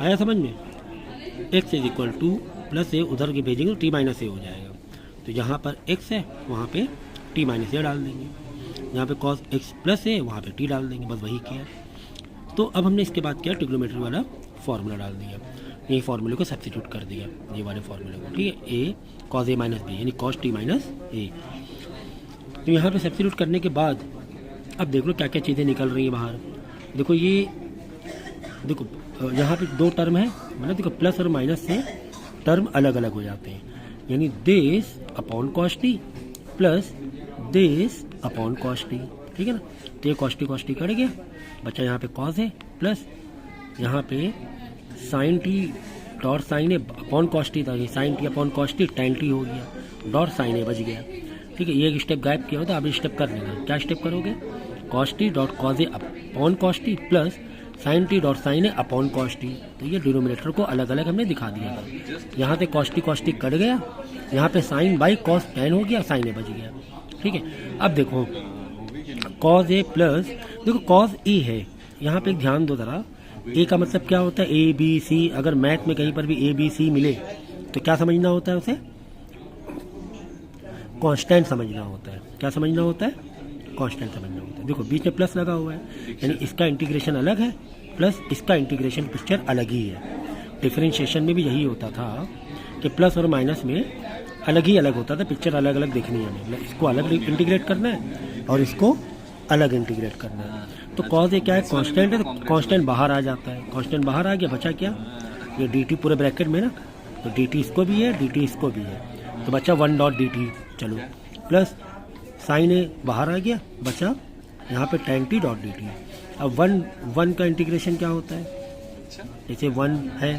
आया समझ में? x is equal to plus a, उधर के भेजेंगे तो टी माइनस ए हो जाएगा। तो यहाँ पर x है, वहाँ पे टी माइनस ए डाल देंगे। यहाँ पे cos x प्लस ए, वहाँ पे टी डाल देंगे, बस वही किया। तो अब हमने इसके बाद क्या, ट्रिग्नोमेट्री वाला फार्मूला डाल दिया। ये फार्मूले को सब्स्टिट्यूट कर दिया, ये वाले फार्मूले को, ठीक है। ए cos a माइनस बी यानी cos t माइनस ए। तो यहाँ पे सब्स्टिट्यूट करने के बाद अब देख लो क्या क्या चीज़ें निकल रही हैं बाहर। देखो ये देखो यहाँ पे दो टर्म है, मतलब देखो प्लस और माइनस से टर्म अलग अलग हो जाते हैं, यानी this upon cos t plus this upon cos T, ठीक है ना। तो ये कॉस टी कट गया, बच्चा यहाँ पे कॉस है प्लस यहाँ पे sine t dot sine a upon cos t था, sine t upon cos t tan t हो गया, डॉट साइन ए बच गया, ठीक है। ये एक स्टेप गायब किया होता, अब स्टेप कर लेना। क्या स्टेप करोगे, cos t dot cos a upon cos t plus sine t dot sine a upon cos t. तो ये डिनोमिनेटर को अलग अलग हमने दिखा दिया था। यहाँ से कॉस टी कट गया, यहाँ पे साइन बाई कॉस टेन हो गया, साइन ए बच गया, ठीक है। अब देखो कॉस ए प्लस, देखो कॉस ए है, यहाँ पे ध्यान दो ज़रा, ए का मतलब क्या होता है, ए बी सी। अगर मैथ में कहीं पर भी ए बी सी मिले तो क्या समझना होता है, उसे कांस्टेंट समझना होता है। क्या समझना होता है, कांस्टेंट समझना होता है। देखो बीच में प्लस लगा हुआ है, यानी इसका इंटीग्रेशन अलग है प्लस इसका इंटीग्रेशन पिक्चर अलग ही है। डिफरेंशिएशन में भी यही होता था कि प्लस और माइनस में अलग ही अलग होता था, पिक्चर अलग अलग देखनी है हमें। इसको अलग इंटीग्रेट करना है और इसको अलग इंटीग्रेट करना है। तो कॉस ए क्या है, कांस्टेंट है, तो कांस्टेंट बाहर आ जाता है। कांस्टेंट बाहर आ गया, बचा क्या, ये डी टी पूरे ब्रैकेट में ना, तो डी टी इसको भी है, डी टी इसको भी है, तो बचा वन डॉट डी टी। चलो प्लस साइन ए बाहर आ गया, बचा यहाँ पे ten T dot d t. अब वन का इंटीग्रेशन क्या होता है, जैसे वन है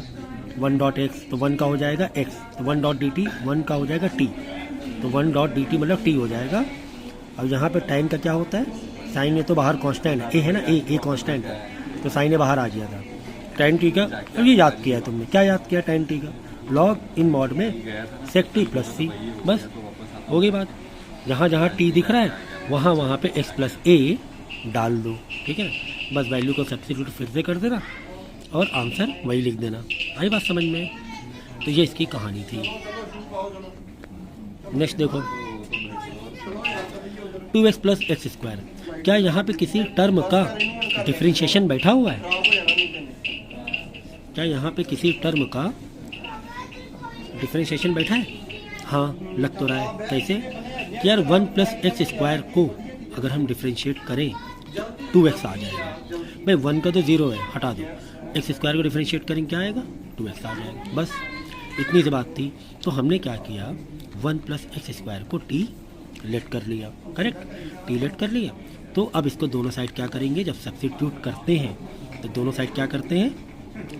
वन डॉट एक्स, तो वन का हो जाएगा एक्स, तो one dot d T, one का हो जाएगा टी, तो वन डॉट डी टी मतलब टी हो जाएगा। अब यहाँ पे टाइम का क्या होता है, साइन ए तो बाहर कांस्टेंट है, ए है ना, ए कांस्टेंट है, तो साइन ए बाहर आ गया था। टेन टी का ये याद किया है तुमने, क्या याद किया टेन टी का, लॉग इन मॉड में सेक टी प्लस सी, बस हो गई बात। जहाँ जहाँ टी दिख रहा है वहाँ वहाँ पे एक्स प्लस ए डाल दो, ठीक है ना। बस वैल्यू को सब्स्टिट्यूट फिर से कर देना और आंसर वही लिख देना। आई बात समझ में? तो ये इसकी कहानी थी। नेक्स्ट देखो 2x प्लस एक्स स्क्वायर, क्या यहाँ पे किसी टर्म का डिफरेंशिएशन बैठा हुआ है? क्या यहाँ पे किसी टर्म का डिफरेंशिएशन बैठा है? हाँ लग तो रहा है। कैसे कि यार 1 प्लस एक्स स्क्वायर को अगर हम डिफरेंशिएट करें 2x आ जाएगा। भाई 1 का तो 0 है, हटा दो, एक्स स्क्वायर को डिफरेंशिएट करेंगे क्या आएगा, 2x आ जाएगा। बस इतनी सी बात थी। तो हमने क्या किया, 1 प्लस एक्स स्क्वायर को टी लेट कर लिया, करेक्ट, टी लेट कर लिया। तो अब इसको दोनों साइड क्या करेंगे, जब सब्स्टिट्यूट करते हैं तो दोनों साइड क्या करते हैं,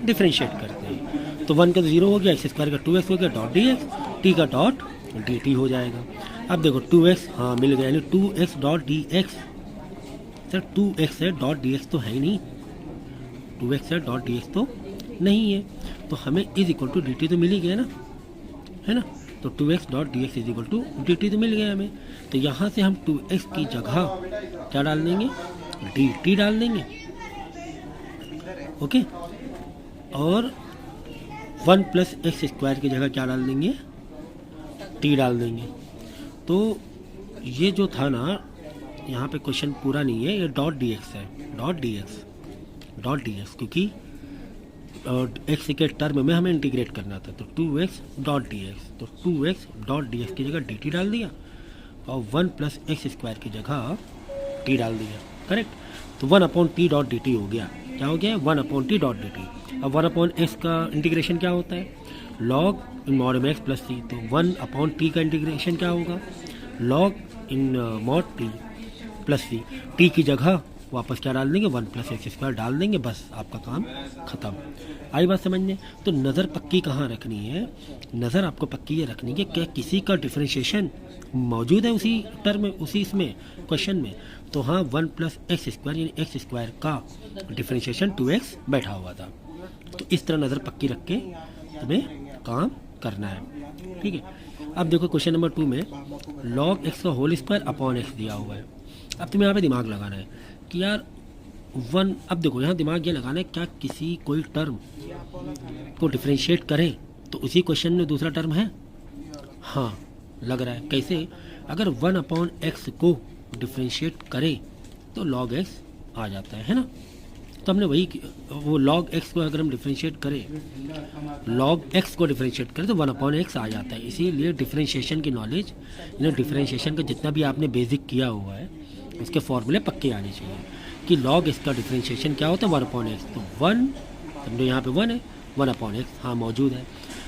डिफरेंशिएट करते हैं। तो 1 का तो 0 हो गया, एक्स स्क्वायर का 2x हो गया डॉट डी एक्स, टी का डॉट डी टी हो जाएगा। अब देखो 2x हाँ मिल गया, यानी 2x dot d x. Sir 2x है डॉट डी एक्स तो है ही नहीं, 2x है डॉट डी एक्स तो नहीं है, तो हमें is equal to d t तो मिल ही गया ना, है ना। तो 2x dot d x is equal to d t तो मिल गया हमें। तो यहाँ से हम 2x की जगह क्या डाल देंगे, डी टी डाल देंगे, ओके। और 1 प्लस एक्स स्क्वायर की जगह क्या डाल देंगे, टी डाल देंगे। तो ये जो था ना, यहाँ पे क्वेश्चन पूरा नहीं है, ये डॉट डी एक्स है, dot d x, dot d x, क्योंकि एक्स के टर्म में हमें इंटीग्रेट करना था। तो 2x डॉट डी एक्स, तो 2x डॉट डी एक्स की जगह डी टी डाल दिया और 1 प्लस एक्स स्क्वायर की जगह टी डाल दिया, करेक्ट। तो 1 upon t dot d t हो गया, क्या हो गया, 1 upon t dot d t. अब 1 अपॉन एक्स का इंटीग्रेशन क्या होता है, लॉग इन मॉड में एक्स प्लस सी। तो 1 अपॉन टी का इंटीग्रेशन क्या होगा, log in mod t plus c. T की जगह वापस क्या डाल देंगे, 1 प्लस एक्स स्क्वायर डाल देंगे, बस आपका काम खत्म। आई बात समझने? तो नज़र पक्की कहाँ रखनी है, नज़र आपको पक्की ये रखनी है कि क्या किसी का डिफरेंशिएशन मौजूद है उसी टर्म में, उसी इसमें क्वेश्चन में। तो हाँ 1 प्लस एक्स स्क्वायर यानी एक्स स्क्वायर का डिफरेंशिएशन 2x बैठा हुआ था। तो इस तरह नज़र पक्की रख के तुम्हें काम करना है, ठीक है। अब देखो क्वेश्चन नंबर 2 में log x का होल स्क्वायर अपॉन एक्स दिया हुआ है। अब तुम्हें यहाँ पे दिमाग लगाना है कि यार 1, अब देखो यहाँ दिमाग ये लगाना है, क्या किसी कोई टर्म को डिफ्रेंशिएट करें तो उसी क्वेश्चन में दूसरा टर्म है। हाँ लग रहा है। कैसे? अगर 1/x को डिफ्रेंशिएट करें तो log x आ जाता है ना। तो हमने वही वो log x को अगर हम डिफ्रेंशिएट करें, log x को डिफ्रेंशिएट करें तो 1/x आ जाता है। इसीलिए डिफ्रेंशिएशन की नॉलेज, डिफ्रेंशिएशन का जितना भी आपने बेसिक किया हुआ है उसके फॉर्मूले पक्के आने चाहिए कि log x का डिफ्रेंशिएशन क्या होता है 1/x। तो 1 समझो यहाँ पे 1 है, 1/x हाँ मौजूद है।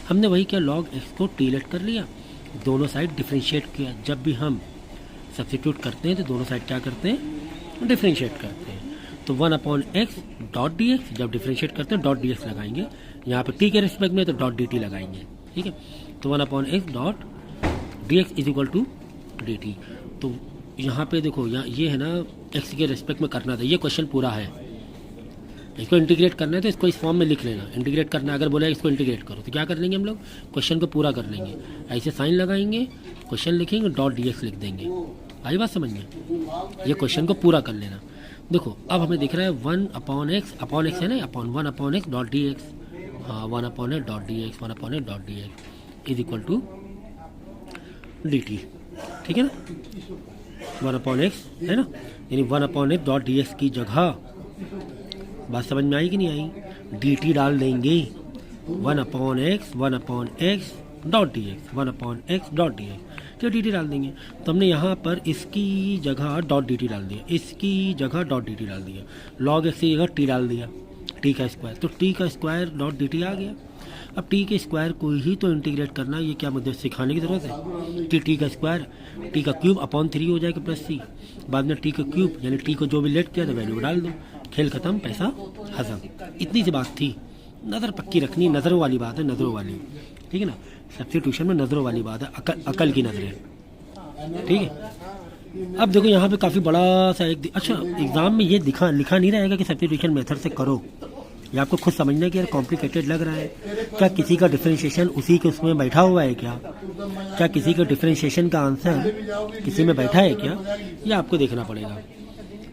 हमने वही किया, log x को टी लेट कर लिया, दोनों साइड डिफ्रेंशिएट किया। जब भी हम सब्स्टिट्यूट करते हैं तो दोनों साइड क्या करते हैं? डिफ्रेंशिएट करते हैं। तो 1/x डॉट डी एक्स, जब डिफ्रेंशिएट करते हैं डॉट डी एक्स लगाएंगे, यहाँ पे t के रिस्पेक्ट में तो डॉट डी टी लगाएंगे। ठीक है, तो 1/x dot d x is equal to d t. तो यहाँ पे देखो, यहाँ ये है ना x के रिस्पेक्ट में करना था, ये क्वेश्चन पूरा है। इसको इंटीग्रेट करना है तो इसको इस फॉर्म में लिख लेना। इंटीग्रेट करना है, अगर बोला इसको इंटीग्रेट करो तो क्या कर लेंगे हम लोग? क्वेश्चन को पूरा कर लेंगे। ऐसे साइन लगाएंगे, क्वेश्चन लिखेंगे, डॉट डी एक्स लिख देंगे। आई बात समझ में? ये क्वेश्चन को पूरा कर लेना। देखो अब हमें दिख रहा है 1/x, अपॉन एक्स है ना, upon 1/x dot d x. हाँ 1/x dot d x, 1/x dot d x is equal to d t. ठीक है ना, 1/x है ना, यानी 1/x डॉट डी एक्स की जगह, बात समझ में आई कि नहीं आई? डी टी डाल देंगे, 1/x dot d x, 1/x dot d x, तो डी टी डाल देंगे। तो हमने यहाँ पर इसकी जगह डॉट डी टी डाल दिया, इसकी जगह डॉट डी टी डाल दिया, log x की जगह टी डाल दिया, टी का स्क्वायर, तो टी का स्क्वायर डॉट डी टी आ गया। अब टी के स्क्वायर को ही तो इंटीग्रेट करना, ये क्या मुझे सिखाने की ज़रूरत है? टी का स्क्वायर, टी का क्यूब अपॉन 3 हो जाएगा प्लस सी, बाद में टी का क्यूब, यानी टी को जो भी लेट किया तो वैल्यू डाल दो, खेल खत्म, पैसा हजम। इतनी सी बात थी। नज़र पक्की रखनी, नज़रों वाली बात है, नज़रों वाली। ठीक है ना, सब्स्टिट्यूशन में नज़रों वाली बात है, अकल की नज़रें। ठीक है, अब देखो यहाँ पे काफ़ी बड़ा सा एक, अच्छा एग्जाम में ये लिखा नहीं रहेगा कि सब्स्टिट्यूशन मेथड से करो, ये आपको खुद समझना है कि यार कॉम्प्लिकेटेड लग रहा है। क्या किसी का डिफरेंशिएशन उसी के उसमें बैठा हुआ है क्या किसी का डिफरेंशिएशन का आंसर किसी में बैठा है क्या? ये आपको देखना पड़ेगा।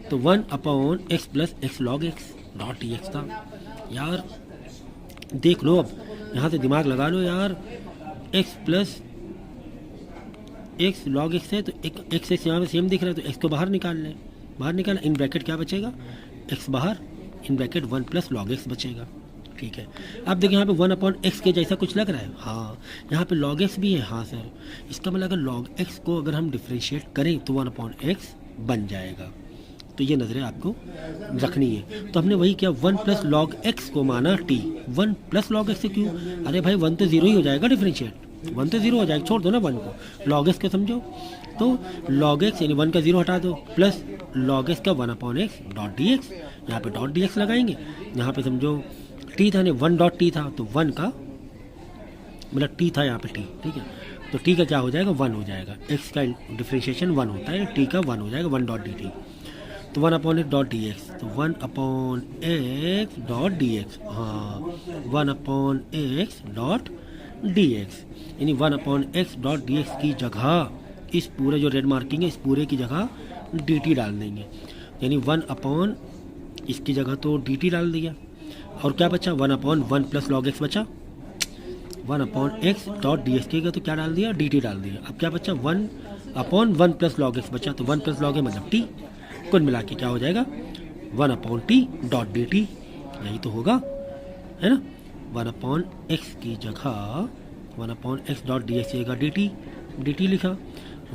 तो 1/x plus x log x dot d x था। यार देख लो, अब यहाँ से दिमाग लगा लो यार, x plus x log x है तो x यहाँ पे सेम दिख रहा है, तो x को बाहर निकाल लें, बाहर निकाल, इन ब्रैकेट क्या बचेगा? x बाहर, in bracket 1 plus log x बचेगा। ठीक है, अब देखिए यहाँ पे 1/x के जैसा कुछ लग रहा है। हाँ यहाँ पे log x भी है। हाँ सर, इसका मतलब अगर log x को अगर हम डिफ्रेंशिएट करें तो 1/x बन जाएगा। तो ये नज़रें आपको रखनी है। तो हमने वही किया, 1 प्लस log x को माना t, 1 प्लस log x से क्यों? अरे भाई 1 तो 0 ही हो जाएगा, डिफ्रेंशिएट 1 तो 0 हो जाएगा, छोड़ दो ना 1 को, log x को समझो। तो log x यानी 1 का 0 हटा दो, प्लस log x का 1/x डॉट डी एक्स, यहाँ पे डॉट डी एक्स लगाएंगे, यहाँ पे समझो t था, नहीं 1 डॉट t था, तो 1 का मतलब t था यहाँ पे t। ठीक है, तो t का क्या हो जाएगा? 1 हो जाएगा। x का डिफ्रेंशिएशन 1 होता है, t का 1 हो जाएगा, 1 डॉट डी टी। तो 1/x डॉट डी एक्स, तो 1/x डॉट डी एक्स, हाँ 1/x डॉट डी एक्स, यानी 1/x डॉट डी एक्स की जगह इस पूरे जो रेड मार्किंग है, इस पूरे की जगह डी टी डाल देंगे, यानी 1/ इसकी जगह तो डी टी डाल दिया, और क्या बचा? 1/1 प्लस log x बचा, 1/x डॉट डी एक्स की जगह तो क्या डाल दिया? डी टी डाल दिया। अब क्या बचा? 1/1 प्लस log x बचा, तो 1 प्लस log x मतलब t, कुल मिला के क्या हो जाएगा? 1/t डॉट डी टी, यही तो होगा, है ना। 1/x की जगह 1/x डॉट डी एक्स की जगह डी टी लिखा,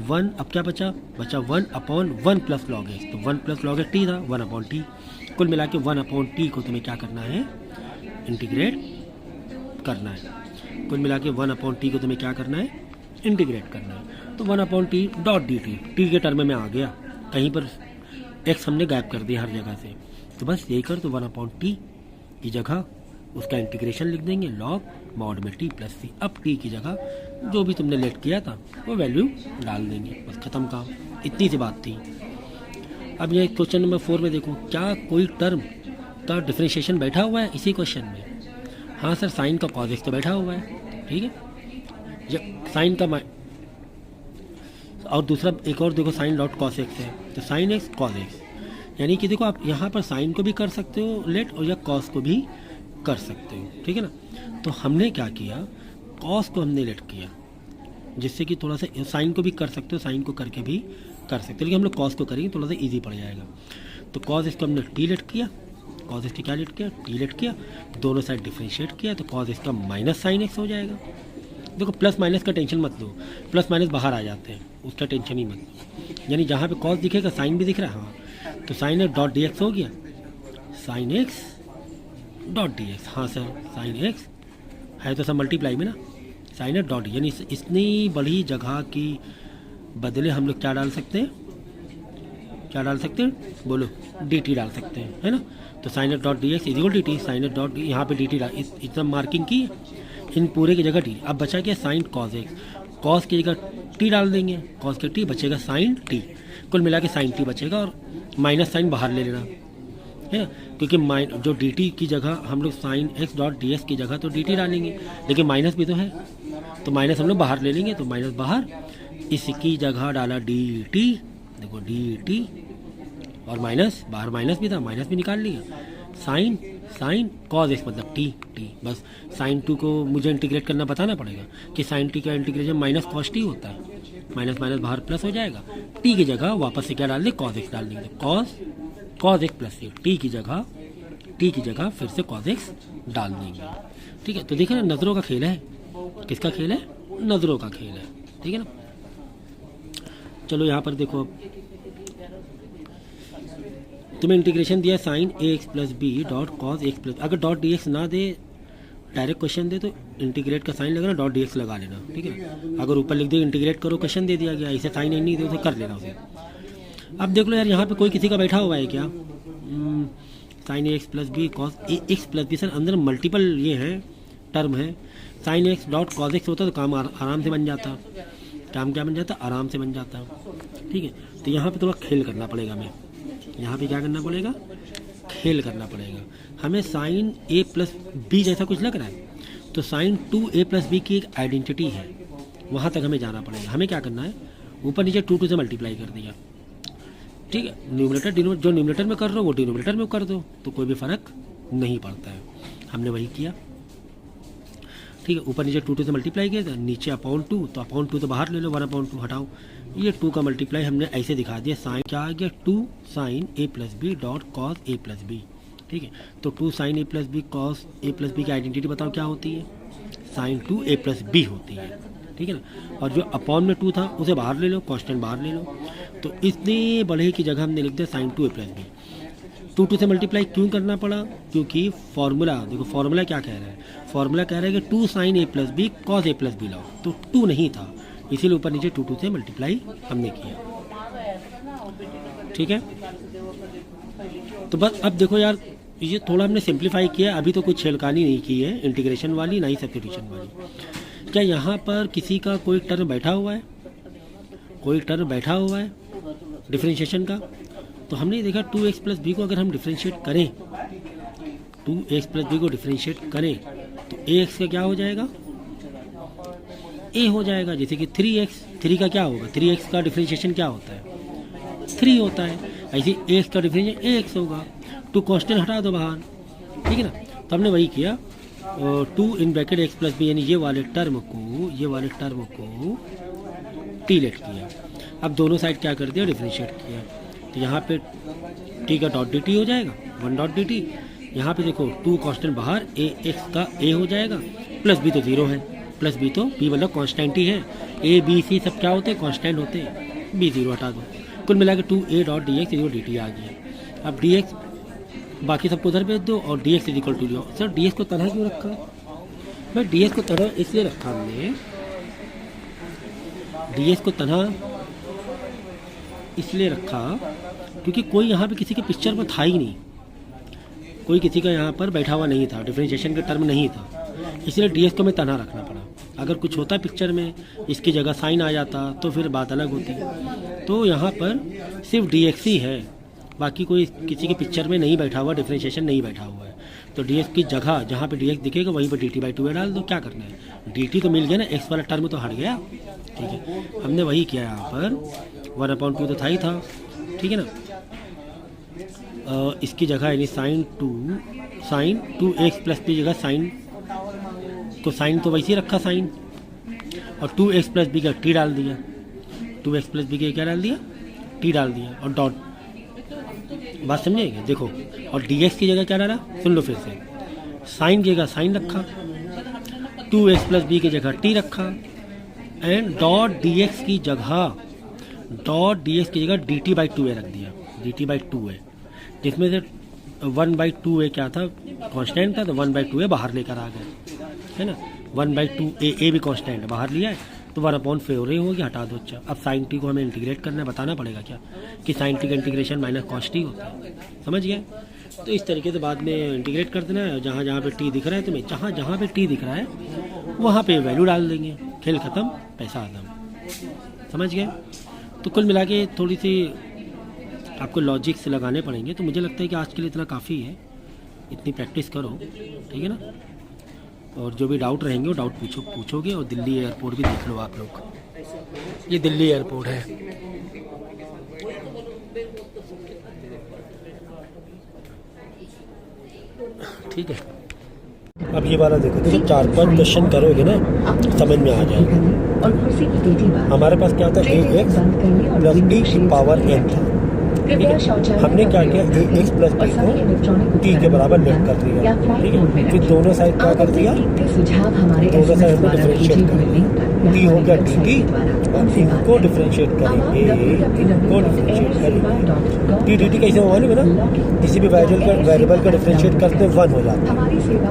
1, अब क्या बचा? 1/1 प्लस log x, तो 1 प्लस log x t था, 1/t, कुल मिला के 1/t को तुम्हें क्या करना है? इंटीग्रेट करना है। कुल मिला के 1/t को तुम्हें क्या करना है? इंटीग्रेट करना है। तो 1/t डॉट डी टी के टर्म में आ गया, कहीं पर x हमने गायब कर दिया हर जगह से, तो बस यही कर, तो 1/t की जगह उसका इंटीग्रेशन लिख देंगे, log मॉड में t प्लस सी। अब t की जगह जो भी तुमने लेट किया था वो वैल्यू डाल देंगे, बस खत्म काम, इतनी सी बात थी। अब ये क्वेश्चन नंबर 4 में देखो, क्या कोई टर्म का डिफरेंशिएशन बैठा हुआ है इसी क्वेश्चन में? हाँ सर, साइन का cos x तो बैठा हुआ है। ठीक है, साइन का और दूसरा एक और देखो, साइन डॉट cos x है, तो साइन x cos x, यानी कि देखो आप यहाँ पर साइन को भी कर सकते हो लेट, और या cos को भी कर सकते हो, ठीक है ना। तो हमने क्या किया, कॉस को हमने लेट किया, जिससे कि थोड़ा सा साइन को भी कर सकते हो, साइन को करके भी कर सकते हो, लेकिन हम लोग कॉस को करेंगे थोड़ा सा इजी पड़ जाएगा। तो कॉस इसको हमने टी लेट किया, कॉस इसकी क्या लेट किया, टी लेट किया, दोनों साइड डिफ्रेंशिएट किया, तो कॉस इसका माइनस साइन एक्स हो जाएगा। देखो प्लस माइनस का टेंशन मत लो, प्लस माइनस बाहर आ जाते हैं, उसका टेंशन ही मत लो। यानी जहाँ पे कॉस दिखेगा साइन भी दिख रहा है, हाँ, तो sine x dot d x हो गया, sign x dot d x, हाँ सर साइन एक्स है तो सब मल्टीप्लाई में ना, साइन एक्स डॉट, यानी इतनी बड़ी जगह की बदले हम लोग क्या डाल सकते हैं, क्या डाल सकते हैं बोलो, डी टी डाल सकते हैं, है ना। तो sine x dot d x is equal d t, sine x dot यहाँ पे डी टी डाल, इतना मार्किंग की, इन पूरे की जगह टी। अब बचा क्या, साइन कॉस एक्स, कॉस की जगह टी डाल देंगे, कॉस के टी बचेगा साइन टी, कुल मिला के साइन टी बचेगा, और माइनस साइन बाहर ले लेना, है ना, क्योंकि जो डी टी की जगह हम लोग sign x dot d x की जगह तो डी टी डालेंगे, लेकिन माइनस भी तो है, तो माइनस हम लोग बाहर ले लेंगे, तो माइनस बाहर, इसकी जगह डाला डी टी, देखो डी टी, और माइनस बाहर माइनस भी था, माइनस भी निकाल लिया, साइन साइन कॉस एक्स मतलब टी टी, बस साइन टू को मुझे इंटीग्रेट करना बताना पड़ेगा कि साइन टी का इंटीग्रेशन माइनस कॉस टी होता है, माइनस माइनस बाहर प्लस हो जाएगा, टी की जगह वापस से क्या डाल दें, कॉस एक्स डाल देंगे, कॉस एक्स प्लस टी की जगह फिर से कॉस एक्स डाल देंगे, ठीक है। तो देखिए ना, नज़रों का खेल है, किसका खेल है, नज़रों का खेल है, ठीक है ना। चलो यहाँ पर देखो, तुम्हें इंटीग्रेशन दिया sine a x plus b dot cos x plus, अगर डॉट डी एक्स ना दे, डायरेक्ट क्वेश्चन दे तो इंटीग्रेट का साइन लगाना, डॉट डी एक्स लगा लेना, ठीक है। अगर ऊपर लिख दे इंटीग्रेट करो, क्वेश्चन दे दिया गया, इसे साइन नहीं दे उसे कर लेना उसे। अब देख लो यार, यहाँ पे कोई किसी का बैठा हुआ है क्या, sign a x plus B cos A x plus B, sir अंदर मल्टीपल ये है टर्म है, sign x dot cos x होता तो काम आराम से बन जाता, काम क्या बन जाता, आराम से बन जाता, ठीक है। तो यहाँ पे थोड़ा खेल करना पड़ेगा, हमें यहाँ पे क्या करना पड़ेगा, खेल करना पड़ेगा हमें। साइन ए प्लस बी जैसा कुछ लग रहा है, तो साइन 2a प्लस बी की एक आइडेंटिटी है, वहाँ तक हमें जाना पड़ेगा। हमें क्या करना है, ऊपर नीचे 2 से मल्टीप्लाई कर दिया, ठीक है। न्यूमरेटर डिनोमिनेटर, जो न्यूमरेटर में कर रहे हो वो डिनोमिनेटर में कर दो, तो कोई भी फ़र्क नहीं पड़ता है। हमने वही किया, ठीक है। ऊपर नीचे 2 से मल्टीप्लाई किया था, नीचे अपॉन 2, तो अपॉन 2 तो बाहर ले लो, 1/2 हटाओ, ये 2 का मल्टीप्लाई हमने ऐसे दिखा दिया, साइन क्या आ गया, 2 sign A plus b dot cos a plus B, ठीक है। तो 2 sign A plus B cos a plus B की आइडेंटिटी बताओ क्या होती है, साइन 2a प्लस बी होती है, ठीक है ना। और जो अपॉन में 2 था उसे बाहर ले लो, कॉन्स्टेंट बाहर ले लो, तो इतने बड़े की जगह हमने लिख दिया साइन 2a प्लस बी। 2 से मल्टीप्लाई क्यों करना पड़ा, क्योंकि फॉर्मूला देखो, फॉर्मूला क्या कह रहा है, फॉर्मूला कह रहा है कि 2 sign A plus B cos a plus B लाओ, तो 2 नहीं था, इसीलिए ऊपर नीचे 2 से मल्टीप्लाई हमने किया, ठीक है। तो बस अब देखो यार, ये थोड़ा हमने सिंप्लीफाई किया, अभी तो कुछ छेड़खानी नहीं की है इंटीग्रेशन वाली, ना ही सब्स्टिट्यूशन वाली। क्या यहाँ पर किसी का कोई टर्म बैठा हुआ है, कोई टर्म बैठा हुआ है डिफरेंशिएशन का, तो हमने देखा 2x प्लस बी को अगर हम डिफरेंशिएट करें, 2x प्लस बी को डिफरेंशिएट करें तो ax का क्या हो जाएगा, a हो जाएगा, जैसे कि 3x, 3 का क्या होगा, 3x का डिफरेंशिएशन क्या होता है, 3 होता है, ऐसे ax का डिफरेंशिएशन ax होगा, 2 कांस्टेंट हटा दो बाहर, ठीक है ना। तो हमने वही किया, 2 in bracket x plus b, यानी ये वाले टर्म को टी लेट किया। अब दोनों साइड क्या कर दिया, डिफरेंशिएट किया, तो यहाँ पे टी का डॉट डी टी हो जाएगा, 1 डॉट डी टी, यहाँ पे देखो 2 कांस्टेंट बाहर, ए एक्स का ए हो जाएगा, प्लस बी तो 0 है, प्लस बी तो बी मतलब कांस्टेंट ही है, ए बी सी सब क्या होते हैं, कांस्टेंट होते हैं, बी 0 हटा दो, कुल मिला के 2a dot d x d t आ गया। अब डी एक्स बाकी सबको उधर भेज दो, और डी एक्स इक्वल टू लो। सर डी एक्स को तरह क्यों रखा, भाई डी एक्स को तरह इसलिए रखा हमने, डी एक्स को तरह इसलिए रखा क्योंकि कोई यहाँ पे किसी के पिक्चर में था ही नहीं, कोई किसी का यहाँ पर बैठा हुआ नहीं था, डिफरेंशिएशन का टर्म नहीं था, इसलिए डी एक्स को हमें तना रखना पड़ा। अगर कुछ होता पिक्चर में, इसकी जगह साइन आ जाता तो फिर बात अलग होती। तो यहाँ पर सिर्फ डी एक्स ही है, बाकी कोई किसी के पिक्चर में नहीं बैठा हुआ, डिफरेंशिएशन नहीं बैठा हुआ है। तो डी एक्स की जगह जहाँ पे डी एक्स दिखेगा वहीं पर डी टी बाई 2 डाल दो, क्या करना है, डी टी तो मिल गया ना, एक्स वाला टर्म तो हट गया, ठीक है। हमने वही किया, यहाँ पर 1/2 तो था ही था, ठीक है ना। इसकी जगह यानी sine two x plus b जगह साइन को साइन तो वैसे ही रखा साइन, और 2x प्लस बी का टी डाल दिया, 2x प्लस बी का क्या डाल दिया, टी डाल दिया, और डॉट, बात समझेंगे देखो। और dx की जगह क्या डाला, सुन लो फिर से, साइन की जगह साइन रखा, 2x प्लस बी की जगह टी रखा, एंड डॉट dx की जगह dt/2a रख दिया, dt/2a, जिसमें से 1/2a क्या था, कांस्टेंट था, तो 1/2a बाहर लेकर आ गए, है ना। 1/2a भी कांस्टेंट बाहर लिया है, तो 1/4 हो गया, हटा दो। अच्छा, अब साइन टी को हमें इंटीग्रेट करना है, बताना पड़ेगा क्या कि साइन टी का इंटीग्रेशन माइनस कॉस टी होता है, समझ गए। तो इस तरीके से बाद में इंटीग्रेट कर देना है, जहाँ जहाँ पे टी दिख रहा है तुम्हें, जहाँ पे टी दिख रहा है वहाँ पे वैल्यू डाल देंगे, खेल ख़त्म, पैसा आदम, समझ गए। तो कुल मिला के थोड़ी सी आपको लॉजिक से लगाने पड़ेंगे, तो मुझे लगता है कि आज के लिए इतना काफ़ी है, इतनी प्रैक्टिस करो, ठीक है ना। और जो भी डाउट रहेंगे वो डाउट पूछोगे। और दिल्ली एयरपोर्ट भी देख लो आप लोग, ये दिल्ली एयरपोर्ट है। ठीक है, अब ये वाला देखो, तो 4-5 क्वेश्चन करोगे ना समझ में आ जाएगा। हमारे पास क्या होता है, ax प्लस b की पावर n था, हमने क्या किया, ax प्लस b को t के बराबर लेट कर दिया, ठीक है। फिर दोनों साइड क्या कर दिया, दोनों साइड को डिफरेंशिएट कर दिया, t हो गया dt, इनको डिफरेंशिएट करेंगे, इनको डिफरेंशिएट करेंगे, t dt कैसे होगा नहीं बना, किसी भी वेरिएबल का डिफरेंशिएट करते 1 हो जाता है,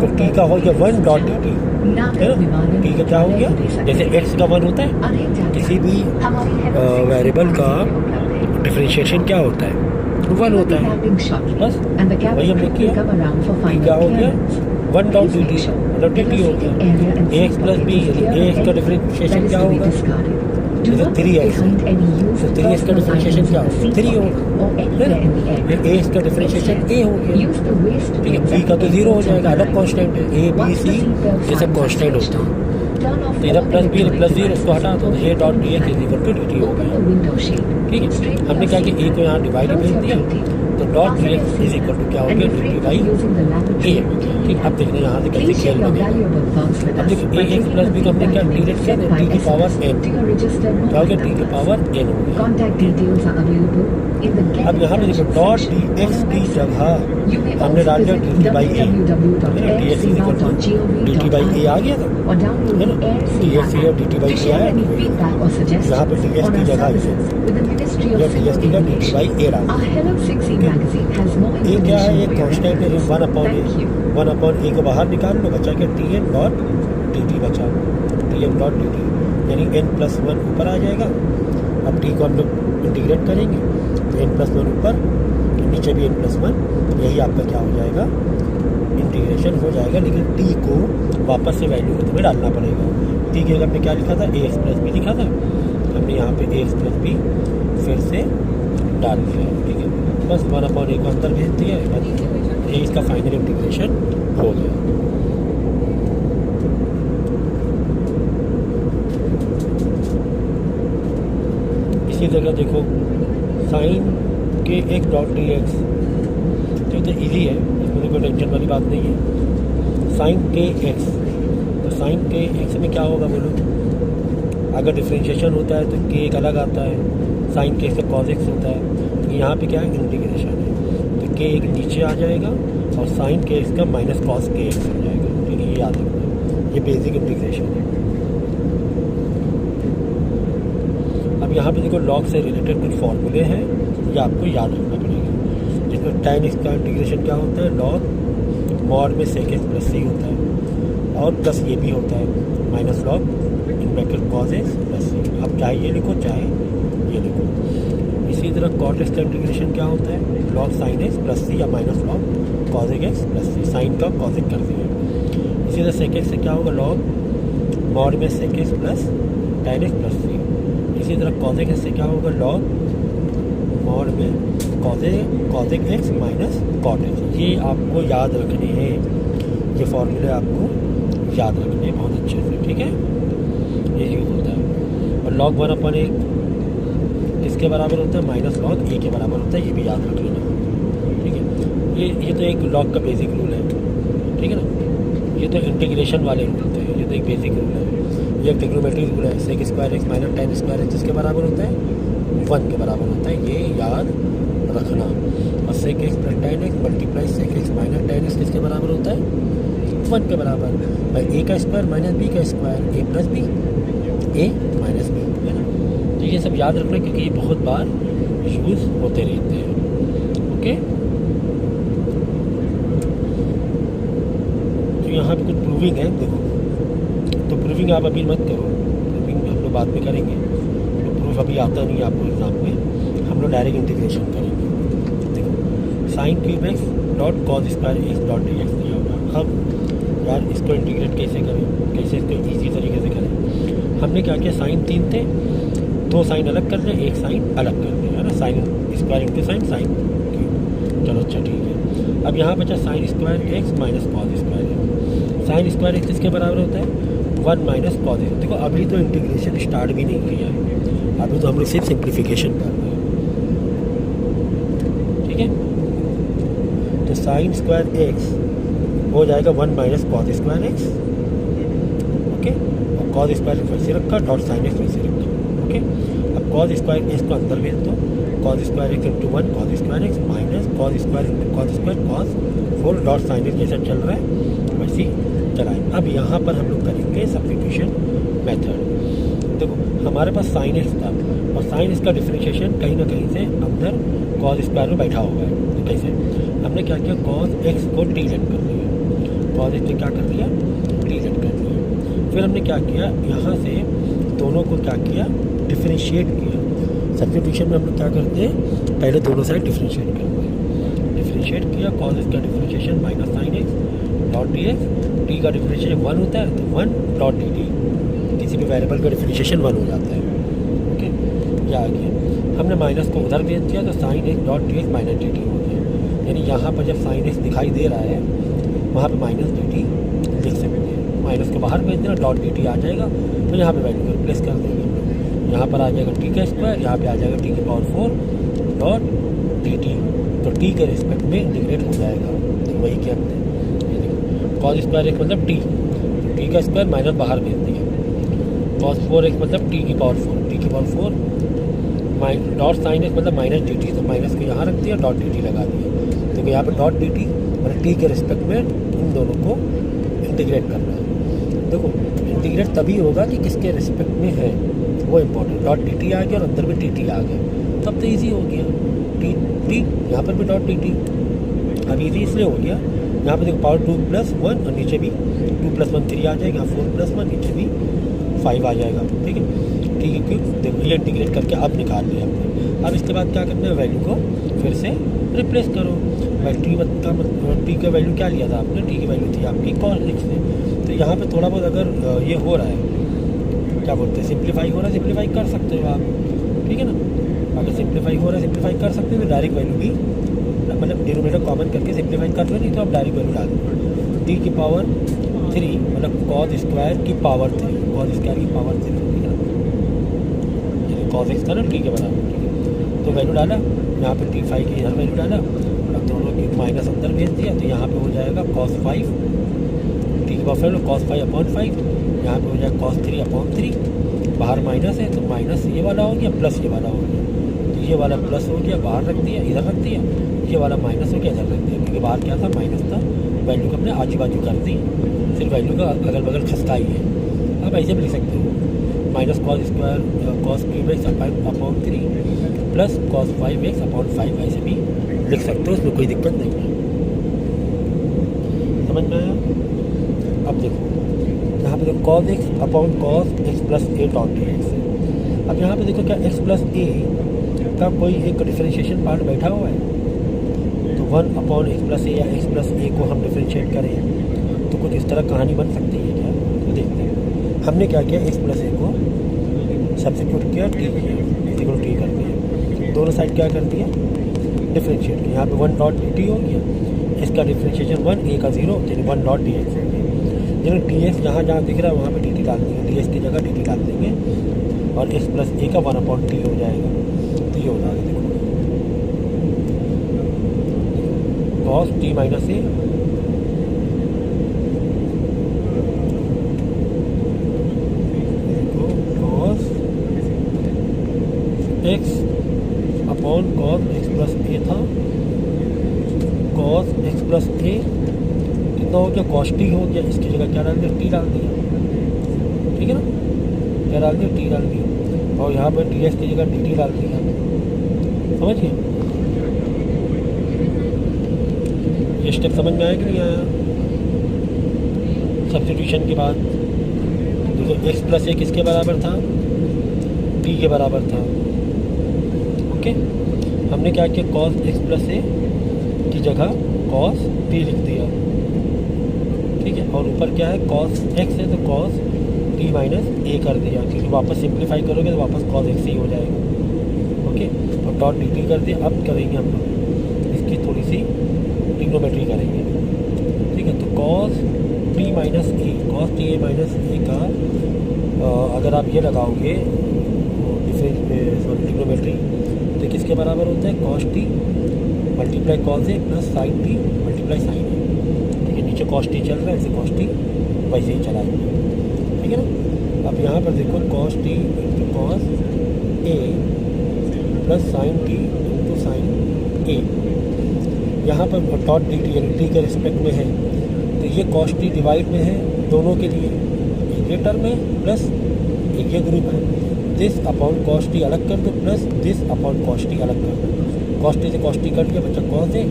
तो t का हो गया 1 डॉट dt, है ना। t का क्या हो गया, जैसे x का 1 होता है, किसी भी वेरिएबल का डिफरेंशिएशन क्या होता है, 1 होता है, बस वही हमने किया। t क्या हो गया 1 डॉट dt, मतलब dt हो गया ax प्लस b, ax का डिफरेंशिएशन क्या होगा, जैसे 3x, तो 3x का डिफरेंशिएशन क्या होगा, 3 होगा, ax का डिफरेंशिएशन a हो गया, ठीक है। b का तो 0 हो जाएगा, अलग कांस्टेंट है, a b c ये सब कांस्टेंट होता है, तो इधर प्लस b प्लस 0 उसको हटा दो, a dot dx is equal to dt हो गया, ठीक है। हमने क्या कि a को यहाँ डिवाइड भेज दिया, तो dot dx is equal to क्या हो गया, dt बाई a, ठीक। अब देखना यहाँ से कैसे खेल बनेगा। अब देखिए ax प्लस b को हमने क्या डिवाइड किया, t की पावर n, क्या हो गया, t की पावर n हो गया। अब यहाँ पे देखो डॉट dx की जगह हमने डाल दिया dt by a, dx is equal to dt by a आ गया था, है ना, dx और dt बाई a आया, यहाँ पे dx की जगह या dx की जगह dt बाई a डाल, a क्या है, ये कांस्टेंट है, 1/a को बाहर निकाल लो, बचा क्या tn डॉट dt बचा, tn डॉट dt, यानी n प्लस 1 ऊपर आ जाएगा। अब t को हम लोग इंटीग्रेट करेंगे, तो n प्लस 1 ऊपर, नीचे भी n प्लस 1, यही आपका क्या हो जाएगा, इंटीग्रेशन हो जाएगा। लेकिन t को वापस से वैल्यू को तुम्हें डालना पड़ेगा। t की जगह हमने क्या लिखा था, ax प्लस b लिखा था, हमने यहाँ पे ax प्लस b फिर से डाल दिया, ठीक है। बस 1/a को अंदर भेज दिया, ये इसका फाइनल इंटीग्रेशन हो गया। इसी जगह देखो साइन के x डॉट डी एक्स, तो ईजी है, इसमें कोई टेंशन वाली बात नहीं है। साइन के एक्स, तो साइन के एक्स में क्या होगा बोलो, अगर डिफरेंशिएशन होता है तो के एक अलग आता है, साइन के एक्स का कॉस एक्स होता है, तो यहाँ पे क्या है, इंटीग्रेशन है, तो के एक नीचे आ जाएगा और साइन के एक्स का माइनस कॉस के एक्स हो जाएगा, ठीक है। ये याद रखना, ये बेसिक इंटीग्रेशन है। अब यहाँ पे देखो लॉग से रिलेटेड कुछ फॉर्मूले हैं, ये आपको याद रखना पड़ेगा, जिसमें tan x का इंटीग्रेशन क्या होता है, लॉग मॉड में sec x प्लस c होता है, और प्लस ये भी होता है minus log in bracket cos x plus c। अब चाहे ये लिखो चाहे ये लिखो। इसी तरह cot x का इंटीग्रेशन क्या होता है, log sine x plus c या minus log cos x plus c, sine का cos x कर दिया। इसी तरह sec x से क्या होगा, लॉग मॉड में sec x plus tan x plus c। इसी तरह cos x से क्या होगा, लॉग मॉड में cos x minus cot x। ये आपको याद रखने हैं, ये फॉर्मूले आपको याद रखने हैं बहुत अच्छे से, ठीक है। ये यूज़ होता है। और log 1/a किसके बराबर होता है, माइनस लॉग a के बराबर होता है, ये भी याद रख लेना, ठीक है। ये तो एक लॉग का बेसिक रूल है, ठीक है ना। ये तो इंटीग्रेशन वाले रूल थे, ये तो एक बेसिक रूल है। ये एक ट्रिग्नोमेट्री रूल है, sec square x minus tan square x किसके बराबर होता है, 1 के बराबर होता है, ये याद रखना। और sec x plus tan x multiply sec x minus tan x किसके बराबर होता है, 1 के बराबर। भाई a का स्क्वायर माइनस b का square, a plus b a minus b, है ना। तो ये सब याद रखना क्योंकि ये बहुत बार यूज़ होते रहते हैं। ओके, तो यहाँ पे कुछ प्रूविंग है, देखो। तो प्रूविंग आप अभी मत करो, प्रूविंग हम लोग बाद में करेंगे। तो प्रूफ अभी आता नहीं आपको एग्जाम में, हम लोग डायरेक्ट इंटीग्रेशन करेंगे। देखो sine cube x dot cos square x dot d x दिया होगा। अब यार इसको इंटीग्रेट कैसे करें, कैसे इसको ईजी तरीके से करें। हमने क्या किया, साइन 3 थे, 2 साइन अलग कर दिया, 1 साइन अलग कर दिया, है ना। Sine square into sine cube, चलो अच्छा ठीक है। अब यहाँ बचा sine square x minus cos square x. Sine square x किसके बराबर होता है, 1 माइनस कॉस एक्स। देखो अभी तो इंटीग्रेशन स्टार्ट भी नहीं किया है, अभी तो हम लोग सिर्फ सिंप्लीफिकेशन कर रहे हैं, ठीक है। तो साइन स्क्वायर एक्स हो जाएगा 1 minus cos square x, okay. और कॉस स्क्वायर एक्स वैसे रखा, डॉट साइन एक्स वैसे रखा, ओके। अब कॉस स्क्वायर एक्स को अंदर भेज दो, cos square x into 1 cos square x minus cos square into cos square cos 4 dot sine x जैसा चल रहा है वैसे चलाएं। अब यहाँ पर हम लोग करेंगे सब्स्टिट्यूशन मेथड। देखो हमारे पास साइन एक्स था और साइन एक्स का डिफरेंशिएशन कहीं ना कहीं से अंदर कॉस स्क्वायर में बैठा हुआ है। तो कैसे, हमने क्या किया, कॉस एक्स को डिलीट कर दिया, कॉस एक्स ने क्या कर दिया, डिलीट कर दिया। फिर हमने क्या किया, यहाँ से दोनों को क्या किया, डिफरेंशिएट किया। सब्स्टिट्यूशन में हम लोग क्या करते हैं, पहले दोनों साइड डिफरेंशिएट करते हैं। डिफरेंशिएट किया, कॉस एक्स का differentiation minus sign x dot d x, T का डिफरेंशिएशन 1 होता है तो 1 डॉट डी टी, किसी भी वेरिएबल का डिफरेंशिएशन 1 हो जाता है, ओके। ये आ गया, हमने माइनस को उधर भेज दिया तो sine x dot d x minus D t हो गया। यानी यहाँ पर जब साइन एक्स दिखाई दे रहा है वहाँ पे माइनस डी टी लिख सकते हैं, माइनस को बाहर भेज देना, डॉट डी टी आ जाएगा, तो यहाँ पे वैल्यू को रिप्लेस कर देंगे। यहाँ पर आ जाएगा टी का स्क्वायर, यहाँ पे आ जाएगा टी की पावर 4 डॉट डी टी, तो टी के रिस्पेक्ट में इंटीग्रेट हो जाएगा। तो वही क्या हमने कॉस स्क्वायर एक्स मतलब टी, तो टी का स्क्वायर माइनस बाहर भेज दिया, कॉस 4 एक्स मतलब टी की पावर 4, टी की power 4 minus dot sine x मतलब माइनस डी टी, तो माइनस को यहाँ रख दिया, डॉट डी टी लगा दिया। तो यहाँ पर डॉट डी टी मतलब टी के रिस्पेक्ट में इन दोनों को इंटीग्रेट करना है। देखो इंटीग्रेट तभी होगा कि किसके रिस्पेक्ट में है वो इम्पोर्टेंट, डॉट डी टी आ गया और अंदर भी टी टी आ गया, तब तो ईजी हो गया। टी टी यहाँ पर भी डॉट डी टी, अब ईजी इसलिए हो गया, यहाँ पे देखो पावर 2 + 1 और नीचे भी 2 + 1 3 आ जाएगा, 4 + 1 नीचे भी 5 आ जाएगा, ठीक है। ठीक है, क्यों देखो ये इंटीग्रेट करके अब निकाल लिया हमने। अब इसके बाद क्या करना है, वैल्यू को फिर से रिप्लेस करो। भाई टी का वैल्यू क्या लिया था आपने, टी की वैल्यू थी आपकी cos x से। तो यहाँ पे थोड़ा बहुत अगर ये हो रहा है, क्या बोलते हैं, सिंप्लीफाई हो रहा है, सिंप्लीफाई कर सकते हो आप, ठीक है ना। अगर सिंप्लीफाई हो रहा है, सिंप्लीफाई कर सकते हो, तो डायरेक्ट वैल्यू भी मतलब डिनोमिनेटर कॉमन करके सिंप्लीफाई कर लो, नहीं तो आप डायरेक्ट वैल्यू डाल दो। टी की पावर 3 मतलब कॉस स्क्वायर की पावर 3, कॉस स्क्वायर की पावर 3, ठीक है ना। कॉस एक्स था ना टी के बराबर, ठीक है। तो वैल्यू डाला, यहाँ पे टी 5 की इधर वैल्यू डाला, अब दोनों की माइनस अंदर भेज दिया, तो यहाँ पे हो जाएगा cos 5 टी की पावर 5 cos 5/5, यहाँ पे हो जाएगा cos 3/3, बाहर माइनस है तो माइनस ये वाला हो गया प्लस ये वाला हो गया, तो ये वाला प्लस हो गया बाहर रख दिया, इधर रख दिया, ये वाला माइनस हो गया इधर रख दिया, क्योंकि बाहर क्या था माइनस था, वैल्यू को हमने आजू बाजू कर दी, सिर्फ वैल्यू का अगल बगल खसका ही है। अब ऐसे भी लिख सकते हो, minus cos square cos cube x/3 plus cos 5x/5, ऐसे भी लिख सकते हो, उसमें कोई दिक्कत नहीं है। समझ में आया। अब देखो यहाँ पे देखो cos x/cos x + a dot dx है। अब यहाँ पे देखो क्या x + a का कोई एक डिफरेंशिएशन पार्ट बैठा हुआ है, तो 1/x + a या x + a को हम डिफरेंशिएट करें तो कुछ इस तरह कहानी बन सकती है क्या, तो देखते हैं। हमने क्या किया, x + a को सब्स्टिट्यूट किया, टी कर दिया, दोनों साइड क्या कर दिया, डिफरेंशिएट किया। यहाँ पे 1 डॉट डी टी हो गया, इसका डिफरेंशिएशन 1, a का 0, यानी 1 डॉट डी एक्स हो गया। यानी डी एक्स जहाँ जहाँ दिख रहा है वहाँ पे डी टी डाल देंगे, डी एक्स की जगह डी टी डाल देंगे और x + a का 1/t हो जाएगा। तो ये हो जाएगा, देखो cos t minus a cos x upon cos x plus a था, कॉस एक्स प्लस ए कितना हो गया, कॉस टी हो गया, इसकी जगह क्या डाल दिया, टी डाल दिया, ठीक है ना, क्या डाल दिया, टी डाल दिया, और यहाँ पर डी एक्स की जगह डी टी डाल दिया, समझ गए। ये स्टेप समझ में आया कि नहीं आया। सब्स्टिट्यूशन के बाद देखो एक्स प्लस ए किसके बराबर था, टी के बराबर था, ओके। हमने क्या किया, कॉस एक्स प्लस ए की जगह कॉस टी लिख दिया, ठीक है, और ऊपर क्या है, कॉस एक्स है तो कॉस टी माइनस ए कर दिया, क्योंकि वापस सिंप्लीफाई करोगे तो वापस कॉस एक्स ही हो जाएगा, ओके। और डॉट डी टी कर दिया। अब करेंगे हम लोग इसकी थोड़ी सी ट्रिग्नोमेट्री करेंगे, ठीक है। तो cos t minus a, cos t a minus a का अगर आप ये लगाओगे ट्रिग्नोमेट्री तो किसके बराबर होता है, cos t multiply cos a plus sine t multiply sine a, ठीक है। नीचे कॉस टी चल रहा है, ऐसे कॉस टी वैसे ही चलाएंगे, ठीक है ना। अब यहाँ पर देखो cos t into cos a plus sine t into sine a, यहाँ पर डॉट डी टी यानी टी के रिस्पेक्ट में है, तो ये कॉस टी डिवाइड में है दोनों के लिए, एक ये टर्म है प्लस एक ये ग्रुप है, दिस अपॉन कॉस टी अलग कर दो plus this upon cos t अलग कर दो, कॉस टी से कॉस टी कट गया बच्चा कॉस है,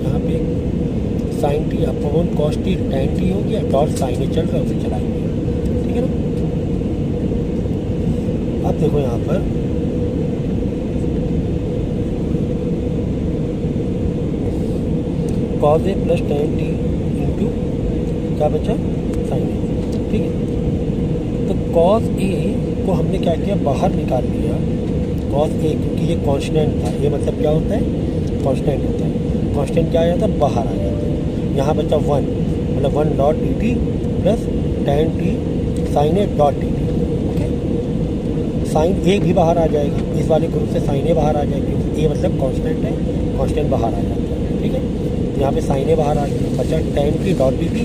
यहाँ पे sine t upon cos t tan t हो गया, डॉट साइन ए चल रहा है उसे चलाएंगे, ठीक है ना। अब देखो यहाँ पर cos a plus tan T into क्या बचा, साइन ए, ठीक है। तो कॉस ए को हमने क्या किया, बाहर निकाल लिया, कॉस ए, क्योंकि ये कांस्टेंट था, ये मतलब क्या होता है, कांस्टेंट होता है, कांस्टेंट क्या आ जाता है, बाहर आ जाता है। यहाँ बचा वन, मतलब one dot d t plus tan t sine a dot d t, okay. Sine a भी बाहर आ जाएगा, इस वाले ग्रुप से साइन ए बाहर आ जाएगी, क्योंकि ए मतलब कांस्टेंट है, कांस्टेंट बाहर आ जाता है, ठीक है। यहाँ पे साइन ए बाहर आ गया, बचा tan T dot d T,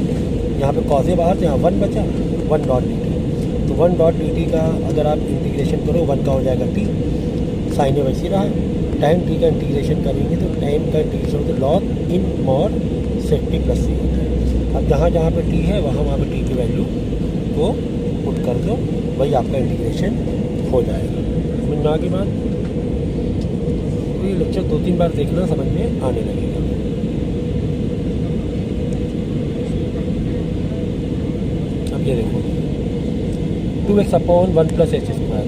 यहाँ पे कॉस ए बाहर, तो यहाँ वन बचा, वन डॉट डी टी, तो वन डॉट डी टी का अगर आप इंटीग्रेशन करो वन का हो जाएगा टी, साइन ए वैसे रहा, टैन टी का इंटीग्रेशन करेंगे तो टैन का इंटीग्रेशन होता है log in mod sec t plus c होता है। अब जहाँ जहाँ पे टी है वहाँ पे टी की वैल्यू को पुट कर दो, वही आपका इंटीग्रेशन हो जाएगा। समझ में आ गई बात। तो ये लेक्चर 2-3 बार देखना, समझ में आने लगेगा। अब ये देखो 2x upon 1 plus x square,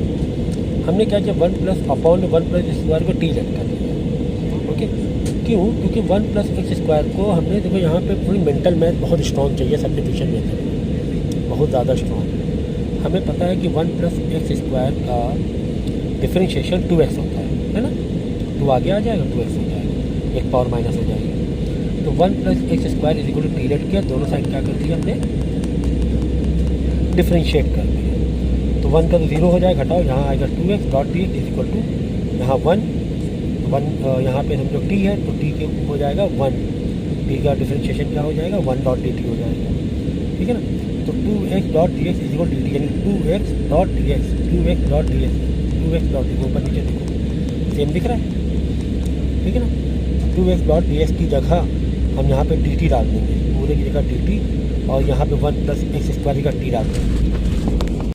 हमने क्या किया 1 प्लस अपॉन 1 प्लस स्क्वायर को टी लेट कर दिया, ओके। क्यों, क्योंकि 1 प्लस एक्स स्क्वायर को हमने देखो यहाँ पे पूरी मेंटल मैथ बहुत स्ट्रॉन्ग चाहिए, सब्स्टिट्यूशन मेथड बहुत ज़्यादा स्ट्रॉन्ग। हमें पता है कि 1 प्लस एक्स स्क्वायर का डिफरेंशिएशन 2x होता है ना, 2 आगे आ जाएगा 2x हो जाएगा, एक पावर माइनस हो जाएगी। तो 1 plus x square is equal to t let किया, दोनों साइड क्या कर दिया हमने, डिफरेंशिएट कर दिया। तो 1 का तो 0 हो जाएगा, घटाओ, यहाँ आएगा 2x dot d x is equal to यहाँ 1 यहाँ पे समझो t है तो t के हो जाएगा 1, t का डिफरेंशिएशन क्या हो जाएगा 1 डॉट डी टी हो जाएगा, ठीक है ना। तो 2x dot d x is equal D t, यानी 2x dot d x, 2x dot d x, 2x dot D, ऊपर नीचे देखो सेम दिख रहा है, ठीक है ना। 2x डॉट डी एक्स की जगह हम यहाँ पे डी टी डाल देंगे, पूरे की जगह डी टी, और यहाँ पे 1 प्लस एक्स स्क्वायर का टी डाल देंगे,